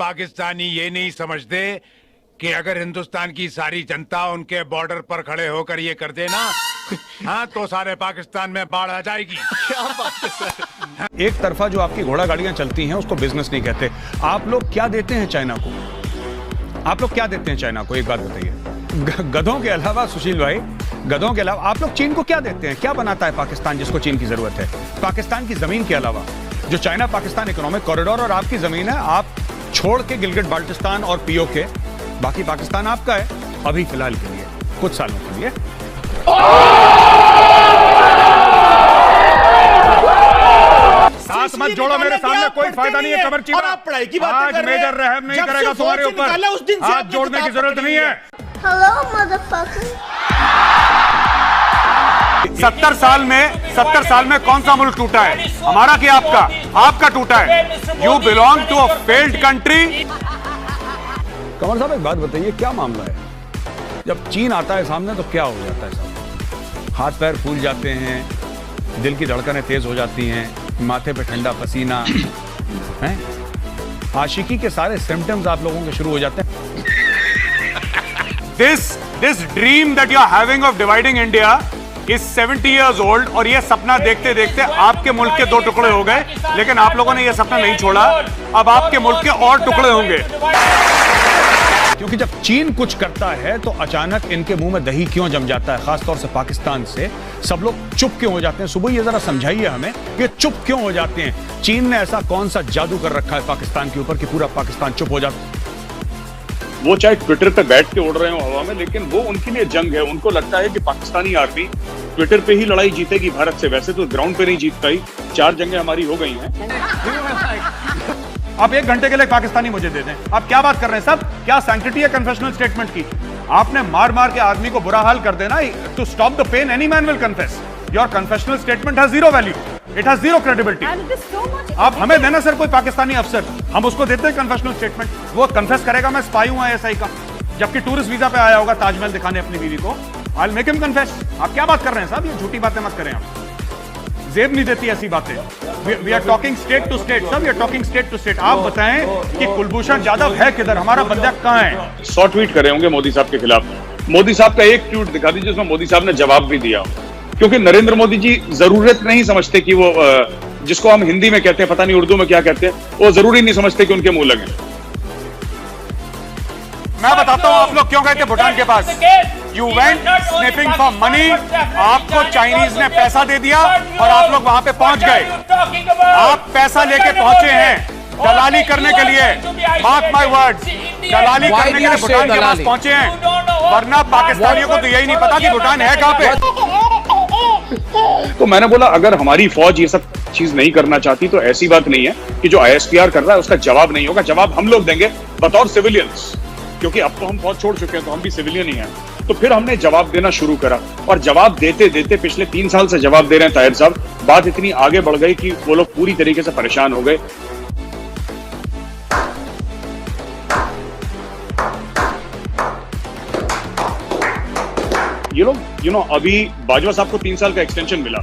पाकिस्तानी ये नहीं समझते कि अगर हिंदुस्तान की सारी जनता उनके बॉर्डर पर खड़े होकर ये कर देना, हाँ, तो सारे पाकिस्तान में बाढ़ आ जाएगी। क्या बात है सर। एक तरफा जो आपकी घोड़ा गाड़ियां चलती हैं उसको बिजनेस नहीं कहते। आप लोग क्या देते हैं चाइना को? आप लोग क्या देते हैं चाइना को? एक बात बताइए। गधों के अलावा, सुशील भाई, गधों के अलावा आप लोग चीन को क्या देते हैं? क्या बनाता है पाकिस्तान जिसको चीन की जरूरत है? पाकिस्तान की जमीन के अलावा जो चाइना पाकिस्तान इकोनॉमिक कॉरिडोर और आपकी जमीन है, आप छोड़ के गिलगिट बाल्टिस्तान और पीओके, बाकी पाकिस्तान आपका है अभी फिलहाल के लिए, कुछ सालों के लिए। साथ मत जोड़ो मेरे सामने, कोई फायदा नहीं है कमर चीमा। आप पढ़ाई की बात कर रहे हैं। आज मेजर रहम नहीं करेगा तुम्हारे ऊपर, हाथ जोड़ने की जरूरत नहीं है। Hello, motherfucker. 70 साल में कौन सा मुल्क टूटा है? हमारा कि आपका? आपका टूटा है। You belong to a failed country. Qamar साहब एक बात बताइए, क्या मामला है? जब चीन आता है सामने तो क्या हो जाता है साहब? हाथ पैर फूल जाते हैं, दिल की धड़कनें तेज हो जाती हैं, माथे पे ठंडा पसीना है, आशिकी के सारे सिम्टम्स आप लोगों के शुरू हो जाते हैं। This dream that you are having of dividing India is 70 years old, और ये सपना देखते देखते आपके मुल्क के 2 टुकड़े हो गए, लेकिन आप लोगों ने ये सपना नहीं छोड़ा। अब आपके मुल्क के और टुकड़े होंगे, क्योंकि जब चीन कुछ करता है तो अचानक इनके मुंह में दही क्यों जम जाता है, खासतौर से पाकिस्तान से सब लोग चुप क्यों हो जाते हैं? सुबह ये जरा समझाइए हमें, ये चुप क्यों हो जाते हैं? चीन ने ऐसा कौन सा जादू कर रखा है पाकिस्तान के ऊपर कि पूरा पाकिस्तान चुप हो जाता है? वो चाहे ट्विटर पे बैठ के उड़ रहे हो हवा में, लेकिन वो उनके लिए जंग है। उनको लगता है कि पाकिस्तानी आर्मी ट्विटर पे ही लड़ाई जीतेगी भारत से, वैसे तो ग्राउंड पे नहीं जीत पाई। 4 जंगें हमारी हो गई हैं। आप 1 घंटे के लिए पाकिस्तानी मुझे दे दें। आप क्या बात कर रहे हैं सब? क्या सैंक्टिटी है कन्फेशनल स्टेटमेंट की? आपने मार मार के आदमी को बुरा हाल कर देना। To stop the pain any man will confess. Your confessional statement has zero value, it has zero credibility. आप हमें देना सर कोई पाकिस्तानी अफसर, हम उसको देते हैं कन्फेशनल स्टेटमेंट, वो कन्फेस करेगा मैं स्पाई हूं आईएसआई का, जबकि टूरिस्ट वीजा पे आया होगा ताजमहल दिखाने अपनी बीवी को। I will make him confess. आप क्या बात कर रहे हैं साहब? ये झूठी बातें मत करें आप, जेब नहीं देती ऐसी बातें। We are talking state to state sir, we are talking state to state. आप बताएं कि कुलभूषण जाधव है किधर? हमारा बंदा कहां है? 100 ट्वीट करे होंगे मोदी साहब के खिलाफ। मोदी साहब का एक ट्वीट दिखा दीजिए जिसमें मोदी साहब ने जवाब भी दिया, क्योंकि नरेंद्र मोदी जी जरूरत नहीं समझते कि वो जिसको हम हिंदी में कहते हैं, पता नहीं उर्दू में क्या कहते हैं, वो जरूरी नहीं समझते कि उनके मुंह लगे। मैं बताता हूं आप लोग क्यों गए थे भूटान के पास। You went sniffing for money. आपको चाइनीज ने पैसा दे दिया और आप लोग वहां पे पहुंच गए। आप पैसा लेके पहुंचे हैं दलाली करने के लिए। मार्क माय वर्ड्स, दलाली करने के लिए भूटान के पास पहुंचे हैं, वरना पाकिस्तानियों को तो यही नहीं पता कि भूटान है कहां पे। तो मैंने बोला अगर हमारी फौज ये सब चीज नहीं करना चाहती तो ऐसी बात नहीं है कि जो आईएसपीआर कर रहा है उसका जवाब नहीं होगा। जवाब हम लोग देंगे बतौर सिविलियंस, क्योंकि अब तो हम फौज छोड़ चुके हैं तो हम भी सिविलियन ही हैं। तो फिर हमने जवाब देना शुरू करा, और जवाब देते देते पिछले 3 साल से जवाब दे रहे हैं ताहिर साहब, बात इतनी आगे बढ़ गई कि वो लोग पूरी तरीके से परेशान हो गए। ये लोग अभी बाजवा साहब को 3 साल का एक्सटेंशन मिला।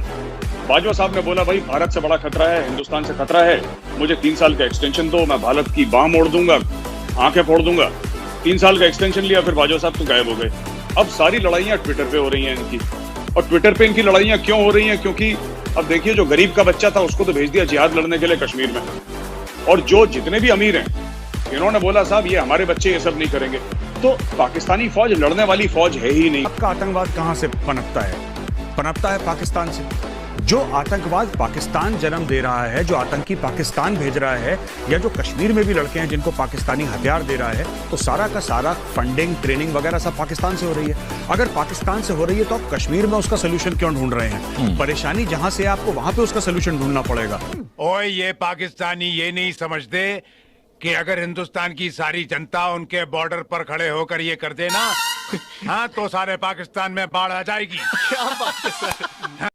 बाजवा साहब ने बोला भाई भारत से बड़ा खतरा है, हिंदुस्तान से खतरा है, मुझे 3 साल का एक्सटेंशन दो, मैं भारत की बांह मोड़ दूंगा, आंखें फोड़ दूंगा। 3 साल का एक्सटेंशन लिया, फिर बाजवा साहब तो गायब हो गए। अब सारी लड़ाइयां ट्विटर पे हो रही हैं इनकी, और ट्विटर पे इनकी लड़ाइयां क्यों हो रही हैं? क्योंकि अब देखिए, जो गरीब का बच्चा था उसको तो भेज दिया जिहाद लड़ने के लिए कश्मीर में, और जो जितने भी अमीर हैं इन्होंने बोला साहब ये हमारे बच्चे ये सब नहीं करेंगे। तो पाकिस्तानी फौज लड़ने वाली फौज है ही नहीं। आपका आतंकवाद कहां से पनपता है? पनपता है पाकिस्तान से। जो आतंकवाद पाकिस्तान जन्म दे रहा है, जो आतंकी पाकिस्तान भेज रहा है, या जो कश्मीर में भी लड़के हैं जिनको पाकिस्तानी हथियार दे रहा है, तो सारा का सारा फंडिंग, ट्रेनिंग वगैरह सब पाकिस्तान से हो रही है। अगर पाकिस्तान से हो रही है तो आप कश्मीर में उसका सोल्यूशन क्यों ढूंढ रहे हैं? परेशानी जहां से आपको वहां पे उसका सोल्यूशन ढूंढना पड़ेगा। ओए, ये पाकिस्तानी ये नहीं समझते कि अगर हिंदुस्तान की सारी जनता उनके बॉर्डर पर खड़े होकर ये कर देना, हाँ, तो सारे पाकिस्तान में बाढ़ आ जाएगी। क्या बात है सर।